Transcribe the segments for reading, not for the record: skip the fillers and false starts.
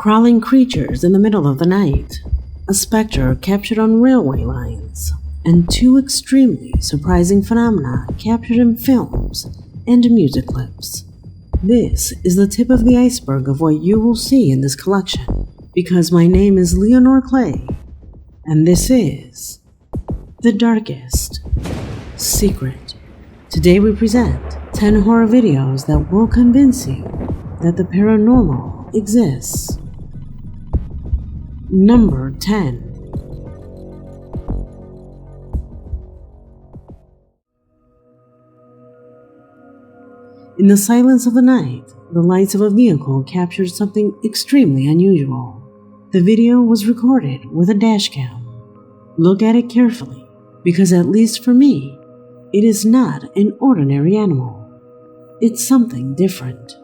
Crawling creatures in the middle of the night, a spectre captured on railway lines, and two extremely surprising phenomena captured in films and music clips. This is the tip of the iceberg of what you will see in this collection, because my name is Leonore Clay, and this is The Darkest Secret. Today we present 10 horror videos that will convince you that the paranormal exists. Number 10. In the silence of the night, the lights of a vehicle captured something extremely unusual. The video was recorded with a dashcam. Look at it carefully, because at least for me, it is not an ordinary animal. It's something different.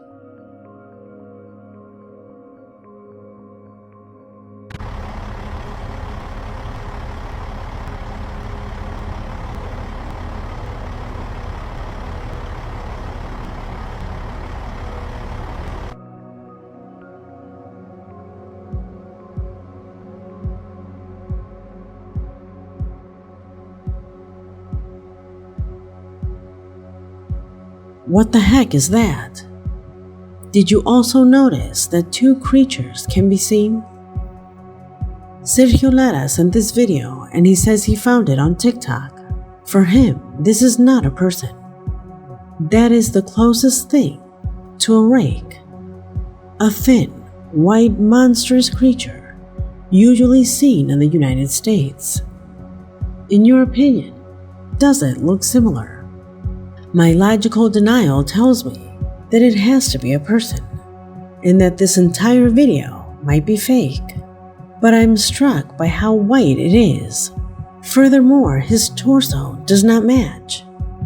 What the heck is that? Did you also notice that two creatures can be seen? Sergio Lara sent this video and he says he found it on TikTok. For him, this is not a person. That is the closest thing to a rake. A thin, white, monstrous creature, usually seen in the United States. In your opinion, does it look similar? My logical denial tells me that it has to be a person, and that this entire video might be fake. But I'm struck by how white it is. Furthermore, his torso does not match.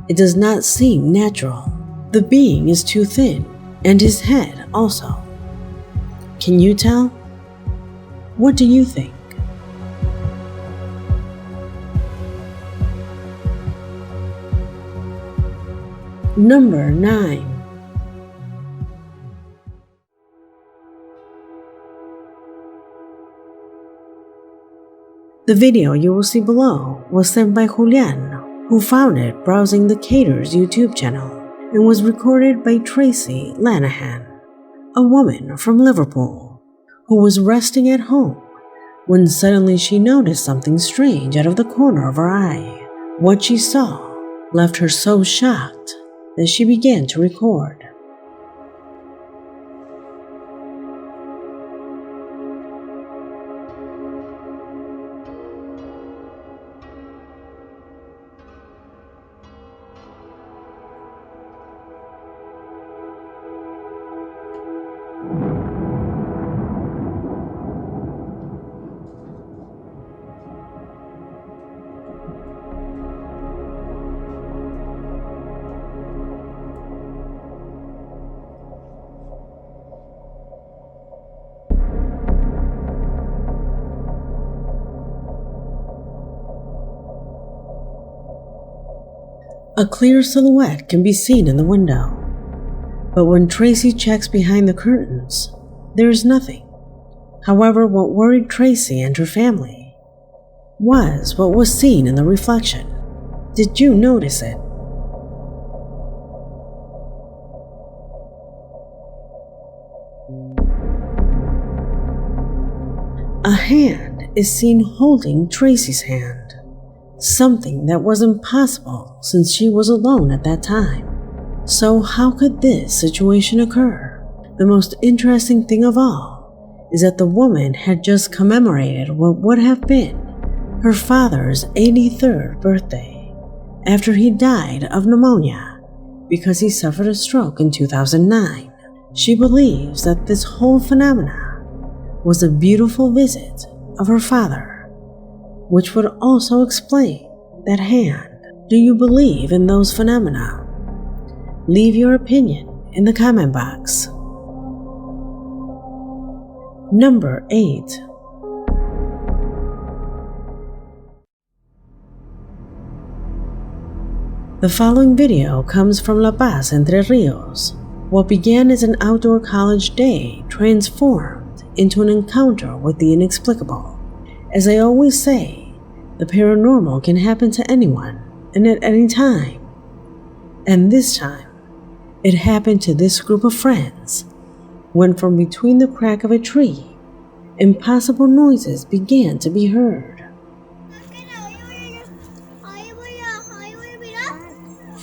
It does not seem natural. The being is too thin, and his head also. Can you tell? What do you think? Number 9. The video you will see below was sent by Julian, who found it browsing the Cater's YouTube channel, and was recorded by Tracy Lanahan, a woman from Liverpool, who was resting at home when suddenly she noticed something strange out of the corner of her eye. What she saw left her so shocked that she began to record. A clear silhouette can be seen in the window, but when Tracy checks behind the curtains, there is nothing. However, what worried Tracy and her family was what was seen in the reflection. Did you notice it? A hand is seen holding Tracy's hand. Something that was impossible since she was alone at that time. So how could this situation occur? The most interesting thing of all is that the woman had just commemorated what would have been her father's 83rd birthday after he died of pneumonia because he suffered a stroke in 2009. She believes that this whole phenomena was a beautiful visit of her father, which would also explain that hand. Do you believe in those phenomena? Leave your opinion in the comment box. Number 8. The following video comes from La Paz, Entre Rios. What began as an outdoor college day transformed into an encounter with the inexplicable. As I always say, the paranormal can happen to anyone and at any time. And this time, it happened to this group of friends when from between the crack of a tree, impossible noises began to be heard.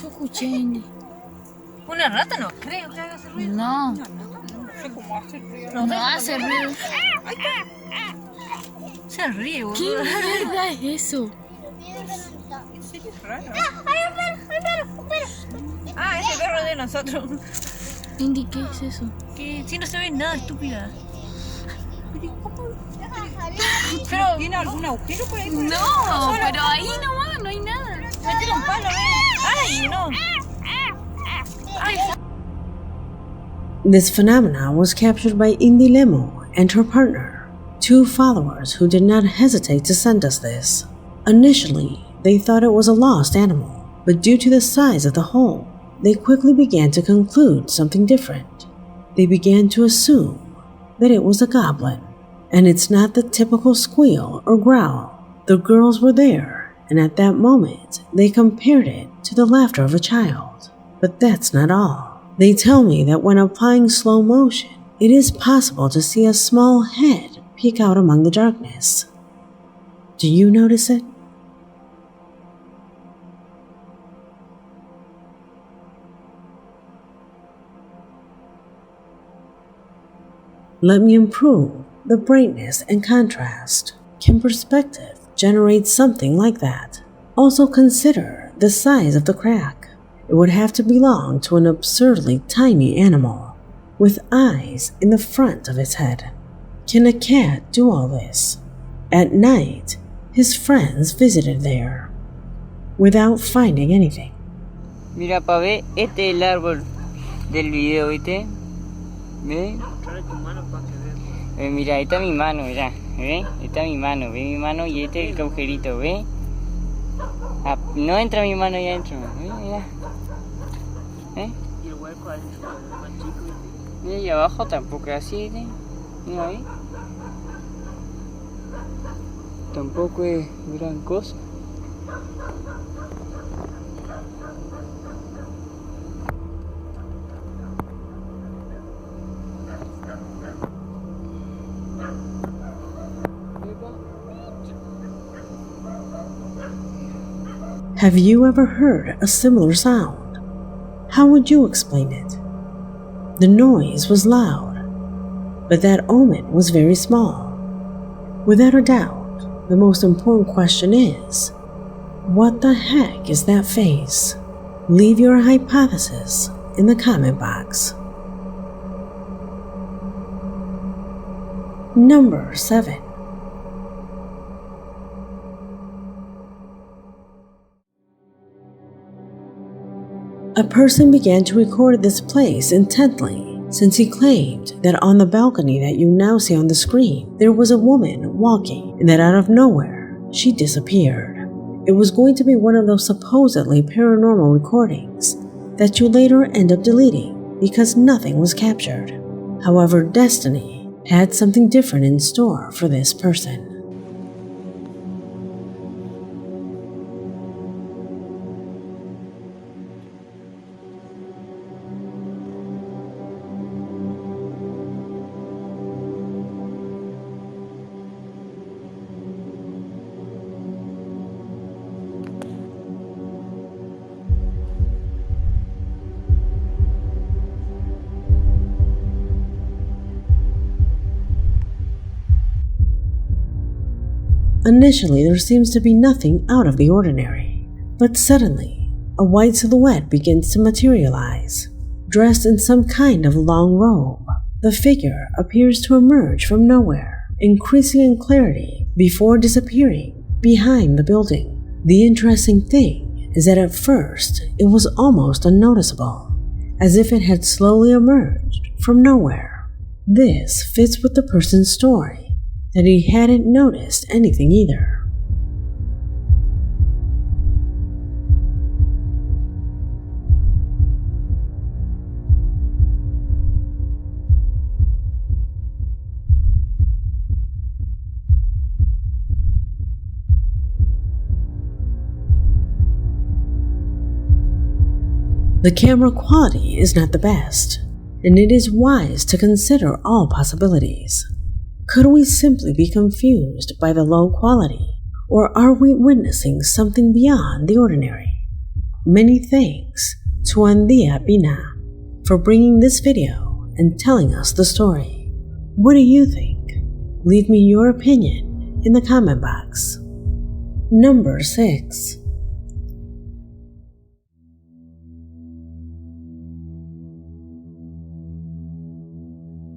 Yo escuché, Indy. Una rata no creo que haga ese ruido. No. No sé cómo hace ruido. No hace ruido. Ahí está. Se ríe, boludo. ¿Qué mierda es eso? Sí, es raro. ¡Hay un perro! Ah, ese perro es de nosotros. Indy, ¿qué es eso? Que si no se ve nada, estúpida. Pero, ¿tiene algún agujero por ahí? No, pero ahí nomás no hay nada. Metele un palo, ¡ay, no! ¡Ay! This phenomena was captured by Indy Lemo and her partner, two followers who did not hesitate to send us this. Initially, they thought it was a lost animal, but due to the size of the hole, they quickly began to conclude something different. They began to assume that it was a goblin, and it's not the typical squeal or growl. The girls were there, and at that moment, they compared it to the laughter of a child. But that's not all. They tell me that when applying slow motion, it is possible to see a small head peek out among the darkness. Do you notice it? Let me improve the brightness and contrast. Can perspective generate something like that? Also consider the size of the crack. It would have to belong to an absurdly tiny animal, with eyes in the front of its head. Can a cat do all this? At night, his friends visited there, without finding anything. Mira, pa' ver, este es el árbol del video, ¿viste? ¿Ves? Mira, ahí está mi mano, ya, ¿ves? Ahí está mi mano, ¿ves mi mano? Y este es el agujerito, ¿ves? Ah, no entra mi mano ahí adentro, ¿ves? Mira. ¿Eh? Y el hueco adentro más chico, ¿viste? Mira, y abajo tampoco es así, ¿viste? Mira ahí. Tampoco es gran cosa. Have you ever heard a similar sound? How would you explain it? The noise was loud, but that omen was very small. Without a doubt, the most important question is, what the heck is that face? Leave your hypothesis in the comment box. Number 7. A person began to record this place intently, since he claimed that on the balcony that you now see on the screen, there was a woman walking, and that out of nowhere, she disappeared. It was going to be one of those supposedly paranormal recordings that you later end up deleting because nothing was captured. However, destiny had something different in store for this person. Initially, there seems to be nothing out of the ordinary, but suddenly, a white silhouette begins to materialize. Dressed in some kind of long robe, the figure appears to emerge from nowhere, increasing in clarity before disappearing behind the building. The interesting thing is that at first, it was almost unnoticeable, as if it had slowly emerged from nowhere. This fits with the person's story, that he hadn't noticed anything either. The camera quality is not the best, and it is wise to consider all possibilities. Could we simply be confused by the low quality, or are we witnessing something beyond the ordinary? Many thanks to Andia Bina for bringing this video and telling us the story. What do you think? Leave me your opinion in the comment box. Number 6.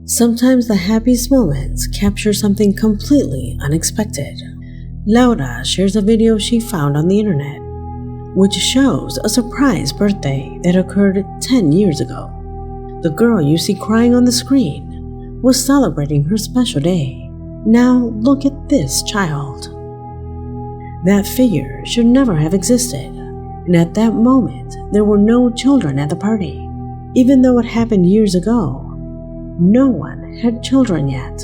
Sometimes the happiest moments capture something completely unexpected. Laura shares a video she found on the internet, which shows a surprise birthday that occurred 10 years ago. The girl you see crying on the screen was celebrating her special day. Now look at this child. That figure should never have existed, and at that moment there were no children at the party. Even though it happened years ago, no one had children yet.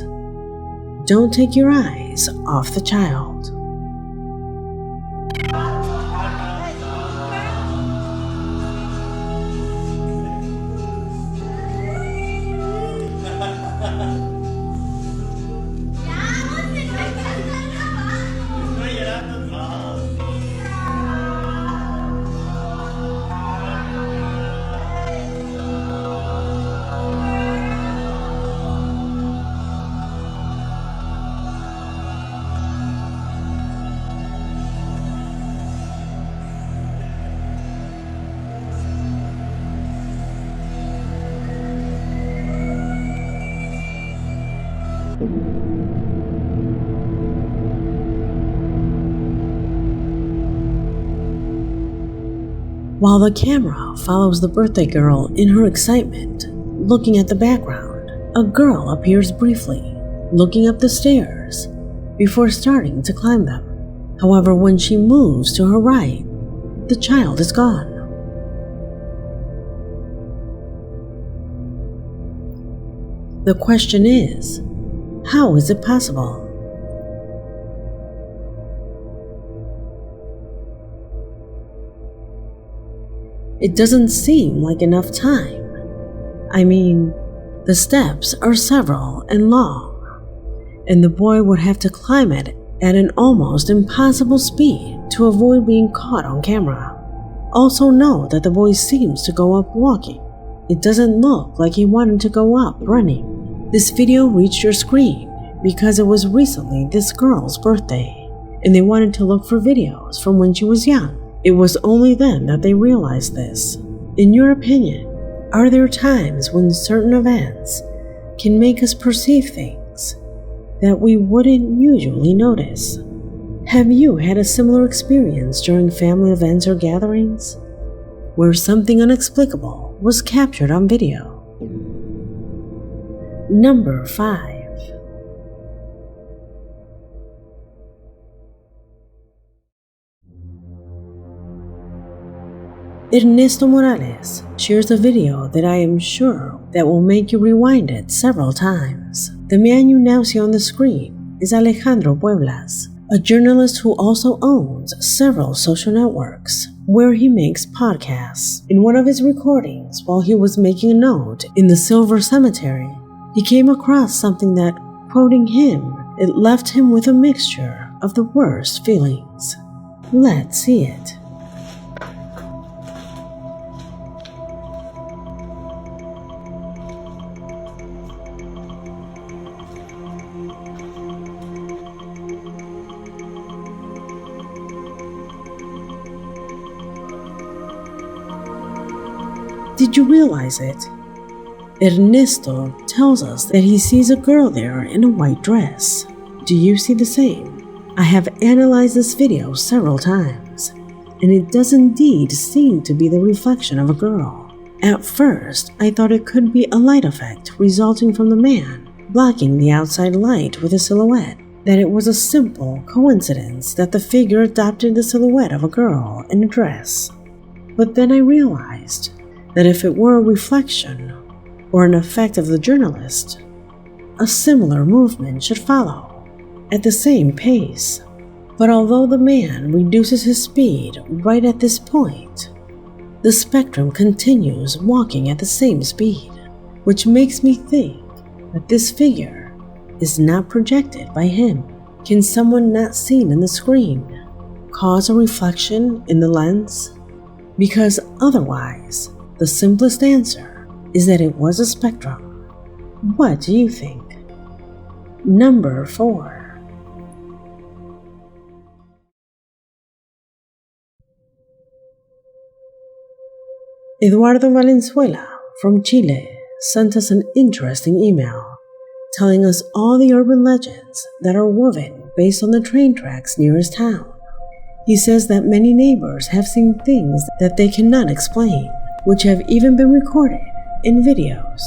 Don't take your eyes off the child. While the camera follows the birthday girl in her excitement, looking at the background, a girl appears briefly, looking up the stairs before starting to climb them. However, when she moves to her right, the child is gone. The question is, how is it possible? It doesn't seem like enough time. I mean, the steps are several and long, and the boy would have to climb it at an almost impossible speed to avoid being caught on camera. Also note that the boy seems to go up walking. It doesn't look like he wanted to go up running. This video reached your screen because it was recently this girl's birthday, and they wanted to look for videos from when she was young. It was only then that they realized this. In your opinion, are there times when certain events can make us perceive things that we wouldn't usually notice? Have you had a similar experience during family events or gatherings, where something inexplicable was captured on video? Number 5. Ernesto Morales shares a video that I am sure that will make you rewind it several times. The man you now see on the screen is Alejandro Pueblas, a journalist who also owns several social networks where he makes podcasts. In one of his recordings, while he was making a note in the Silver Cemetery, he came across something that, quoting him, it left him with a mixture of the worst feelings. Let's see it. Did you realize it? Ernesto tells us that he sees a girl there in a white dress. Do you see the same? I have analyzed this video several times, and it does indeed seem to be the reflection of a girl. At first, I thought it could be a light effect resulting from the man blocking the outside light with a silhouette, that it was a simple coincidence that the figure adopted the silhouette of a girl in a dress. But then I realized that if it were a reflection or an effect of the journalist, a similar movement should follow at the same pace. But although the man reduces his speed right at this point, the spectrum continues walking at the same speed, which makes me think that this figure is not projected by him. Can someone not seen in the screen cause a reflection in the lens? Because otherwise, the simplest answer is that it was a spectrum. What do you think? Number 4. Eduardo Valenzuela from Chile sent us an interesting email telling us all the urban legends that are woven based on the train tracks near his town. He says that many neighbors have seen things that they cannot explain, which have even been recorded in videos.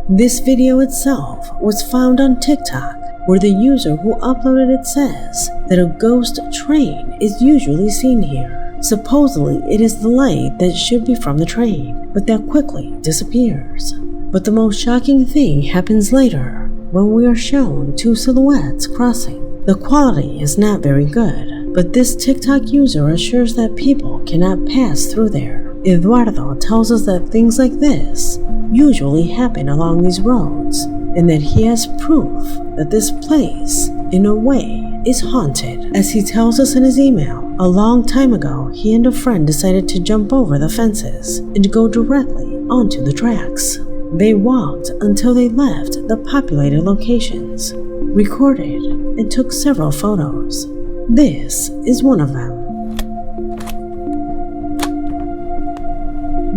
This video itself was found on TikTok, where the user who uploaded it says that a ghost train is usually seen here. Supposedly, it is the light that should be from the train, but that quickly disappears. But the most shocking thing happens later, when we are shown two silhouettes crossing. The quality is not very good, but this TikTok user assures that people cannot pass through there. Eduardo tells us that things like this usually happen along these roads, and that he has proof that this place, in a way, is haunted. As he tells us in his email, a long time ago, he and a friend decided to jump over the fences and go directly onto the tracks. They walked until they left the populated locations, recorded, and took several photos. This is one of them.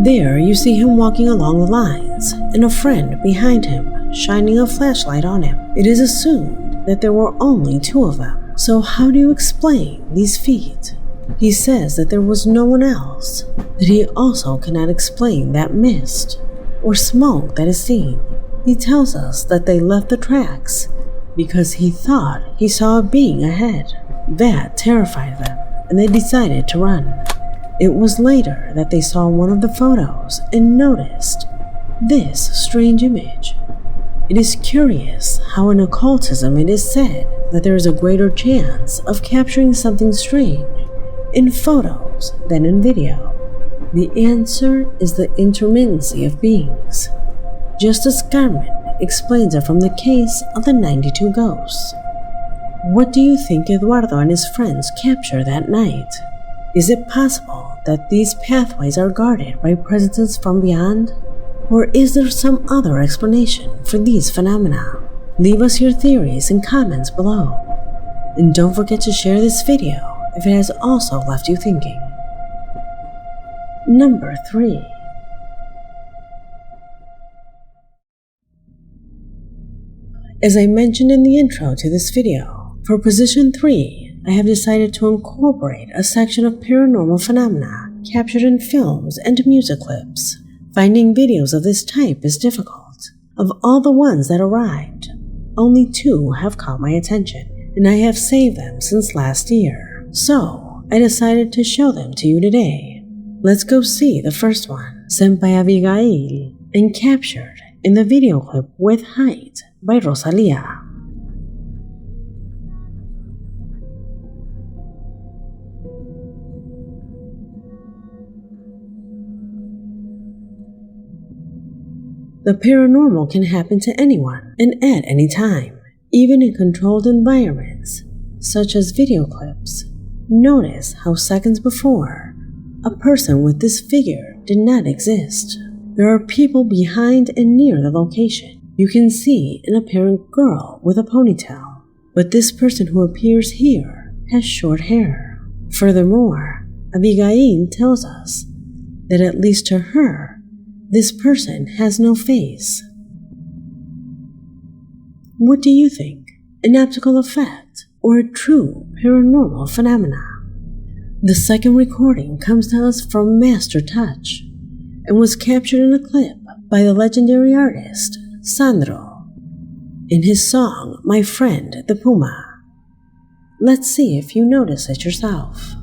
There you see him walking along the lines, and a friend behind him, shining a flashlight on him. It is assumed that there were only two of them. So how do you explain these feet? He says that there was no one else, that he also cannot explain that mist or smoke that is seen. He tells us that they left the tracks because he thought he saw a being ahead. That terrified them, and they decided to run. It was later that they saw one of the photos and noticed this strange image. It is curious how in occultism it is said that there is a greater chance of capturing something strange in photos than in video. The answer is the intermittency of beings. Justice Carmen explains it from the case of the 92 ghosts. What do you think Eduardo and his friends captured that night? Is it possible that these pathways are guarded by presences from beyond? Or is there some other explanation for these phenomena? Leave us your theories in comments below. And don't forget to share this video if it has also left you thinking. Number 3. As I mentioned in the intro to this video, for position 3, I have decided to incorporate a section of paranormal phenomena captured in films and music clips. Finding videos of this type is difficult. Of all the ones that arrived, only 2 have caught my attention, and I have saved them since last year. So, I decided to show them to you today. Let's go see the first one, sent by Abigail and captured in the video clip With Height by Rosalia. The paranormal can happen to anyone and at any time, even in controlled environments, such as video clips. Notice how seconds before, a person with this figure did not exist. There are people behind and near the location. You can see an apparent girl with a ponytail, but this person who appears here has short hair. Furthermore, Abigail tells us that at least to her, this person has no face. What do you think? An optical effect or a true paranormal phenomena? The second recording comes to us from Master Touch and was captured in a clip by the legendary artist Sandro in his song My Friend the Puma. Let's see if you notice it yourself.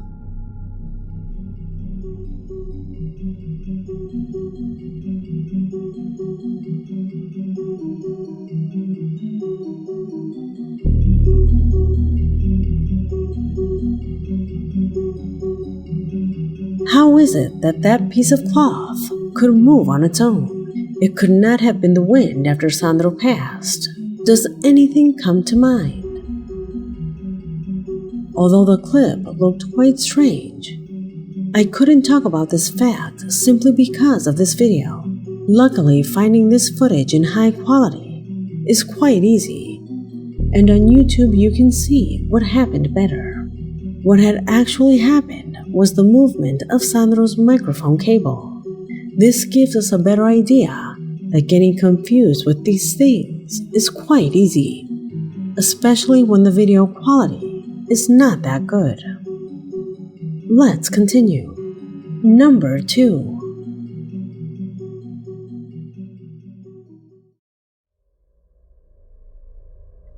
How is it that that piece of cloth could move on its own? It could not have been the wind after Sandro passed. Does anything come to mind? Although the clip looked quite strange, I couldn't talk about this fact simply because of this video. Luckily, finding this footage in high quality is quite easy, and on YouTube you can see what happened better. What had actually happened was the movement of Sandro's microphone cable. This gives us a better idea that getting confused with these things is quite easy, especially when the video quality is not that good. Let's continue. Number 2.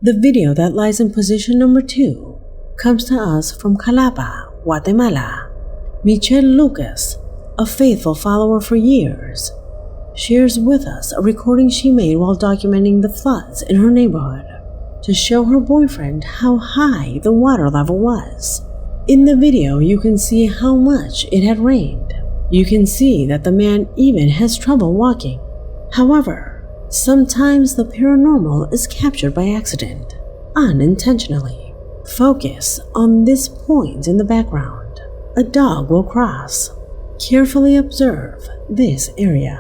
The video that lies in position number 2 comes to us from Jalapa, Guatemala. Michelle Lucas, a faithful follower for years, shares with us a recording she made while documenting the floods in her neighborhood to show her boyfriend how high the water level was. In the video, you can see how much it had rained. You can see that the man even has trouble walking. However, sometimes the paranormal is captured by accident, unintentionally. Focus on this point in the background. A dog will cross. Carefully observe this area.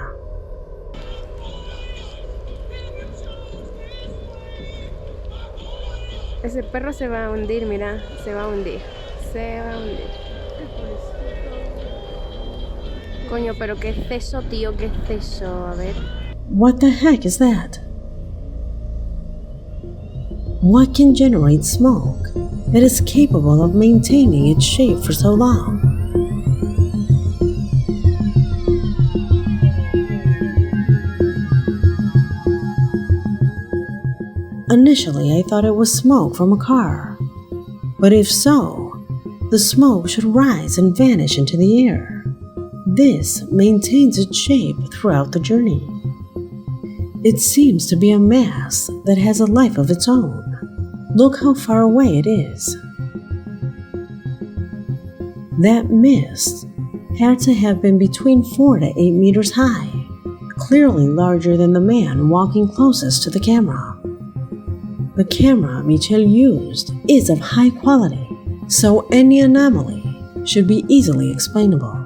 Ese perro se va a hundir, mira, se va a hundir. Se va a hundir. Coño, pero qué es eso, tío, qué es eso, a ver. What the heck is that? What can generate smoke that is capable of maintaining its shape for so long? Initially, I thought it was smoke from a car, but if so, the smoke should rise and vanish into the air. This maintains its shape throughout the journey. It seems to be a mass that has a life of its own. Look how far away it is. That mist had to have been between 4 to 8 meters high, clearly larger than the man walking closest to the camera. The camera Michelle used is of high quality, so any anomaly should be easily explainable.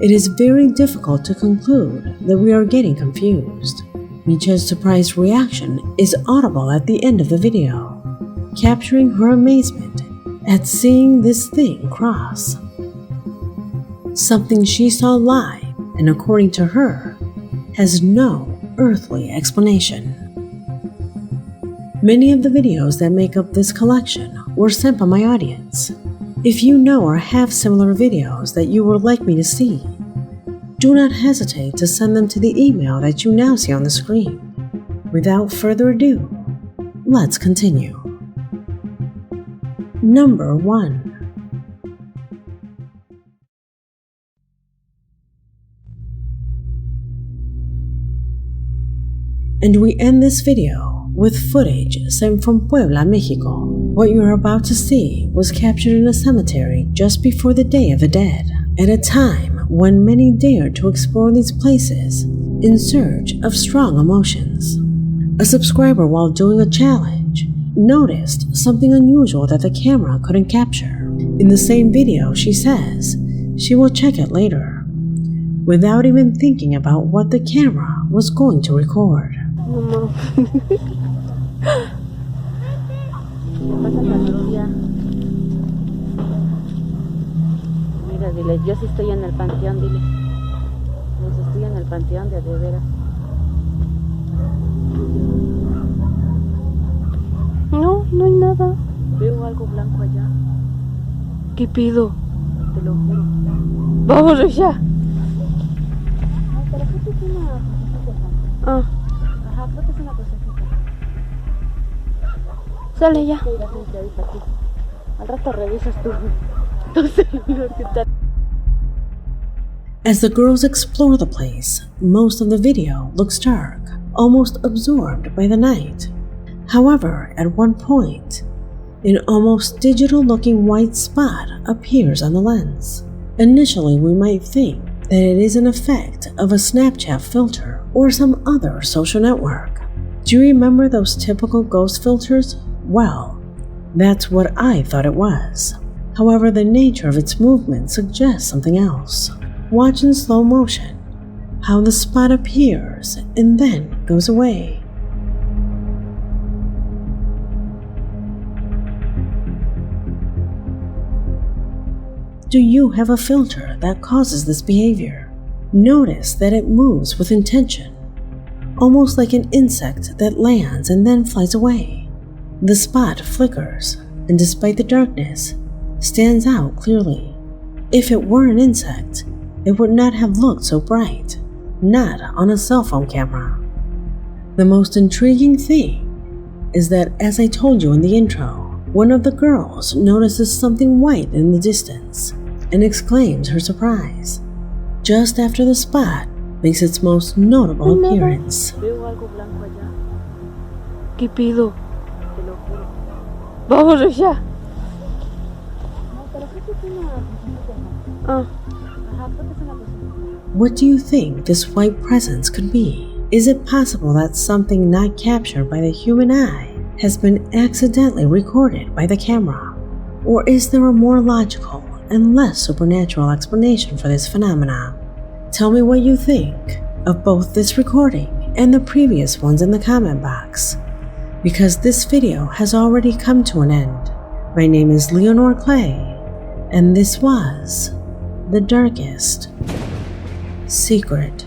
It is very difficult to conclude that we are getting confused. Michelle's surprised reaction is audible at the end of the video, capturing her amazement at seeing this thing cross. Something she saw live, and according to her, has no earthly explanation. Many of the videos that make up this collection were sent by my audience. If you know or have similar videos that you would like me to see, do not hesitate to send them to the email that you now see on the screen. Without further ado, let's continue. Number 1. And we end this video with footage sent from Puebla, Mexico. What you're about to see was captured in a cemetery just before the Day of the Dead, at a time when many dared to explore these places in search of strong emotions. A subscriber, while doing a challenge, noticed something unusual that the camera couldn't capture. In the same video, she says she will check it later, without even thinking about what the camera was going to record. Mira, dile, yo sí estoy en el panteón, dile. Yo sí estoy en el panteón de veras. No, no hay nada. Veo algo blanco allá. ¿Qué pido? Te lo juro. ¡Vamos allá! No, pero creo que es una cosecita. Ah. Ajá, creo que es una cosecita. Sale ya. Al rato revisas tu celular, ¿qué tal? As the girls explore the place, most of the video looks dark, almost absorbed by the night. However, at one point, an almost digital-looking white spot appears on the lens. Initially, we might think that it is an effect of a Snapchat filter or some other social network. Do you remember those typical ghost filters? Well, that's what I thought it was. However, the nature of its movement suggests something else. Watch in slow motion how the spot appears and then goes away. Do you have a filter that causes this behavior? Notice that it moves with intention, almost like an insect that lands and then flies away. The spot flickers, and despite the darkness, stands out clearly. If it were an insect, it would not have looked so bright, not on a cell phone camera. The most intriguing thing is that, as I told you in the intro, one of the girls notices something white in the distance and exclaims her surprise, just after the spot makes its most notable appearance. Veo algo blanco allá. ¿Qué pido? Te lo juro. ¡Vamos allá! What do you think this white presence could be? Is it possible that something not captured by the human eye has been accidentally recorded by the camera? Or is there a more logical and less supernatural explanation for this phenomenon? Tell me what you think of both this recording and the previous ones in the comment box, because this video has already come to an end. My name is Leonore Clay, and this was The Darkest Secret.